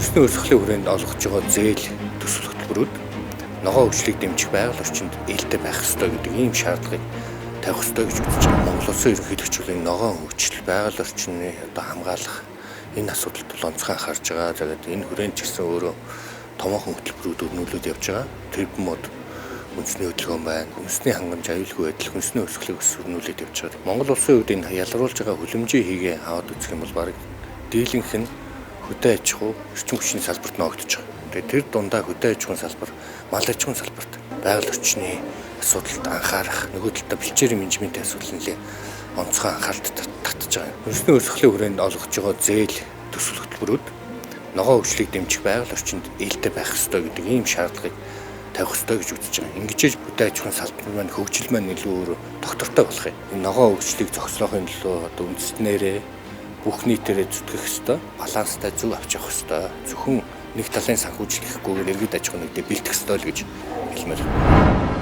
Үндэсний өрсөлдөлийн хүрээнд олгож байгаа зээл төсөл хөтөлбөрүүд ногоон хөгжлийг дэмжих байгаль орчинд ээлтэй байх ёстой гэдэг ийм шаардлагыг тавих ёстой гэж үзэж байгаа. Монгол Улсын ерөнхийлөгчийн ногоон хөгжил байгаль орчны хамгаалах энэ асуудалд бол онцгой анхаарч байгаа. Тэгээд энэ хүрээнд ч гэсэн өөрөө томоохон хөтөлбөрүүд өрнүүлээд явж байгаа. Тэр бомод үндэсний хөдөлгөөн байна. Үндэсний хангамж, аюулгүй байдал, үндэсний өрсөлдөлийг өрнүүлээд явж байгаа. Монгол Улсын хувьд энэ ялгаруулж байгаа хүлэмжийн хийгээ аваад үзэх юм бол бараг дийлэнх нь хөдөө аж ахуй, эрчим хүчний салбарт ногдож байгаа. Тэгээд тэр дундаа хөдөө аж ахуйн салбар, мал аж ахуйн салбарт байгаль орчны асуудалд анхаарах, нөгөө талдаа бэлчээрийн менежментийн асуудал нэлээ онцгой анхааралд татж байгаа. Үндэсний өрсөлдөлийн хүрээнд олгож байгаа зээл төсөл хөтөлбөрүүд ногоон хөгжлийг дэмжих байгаль орчинд ээлтэй байх ёстой гэдэг ийм шаардлагыг тавих ёстой гэж үзэж байгаа. Ингэж хөдөө аж ахуйн салбар маань хөгжил маань илүү өөр доктортой болох юм. Энэ ногоон хөгжлийг зохицохын төлөө үндэснээрээ бүх нийтээрээ зүтгэх ёстой, баланстай зөв авч явах ёстой. Зөвхөн нэг талын санхүүжилт гэхгүйгээр иргэд аж ахуйн нэгдээ бэлтгэх ёстой л гэж хэлмээр байна.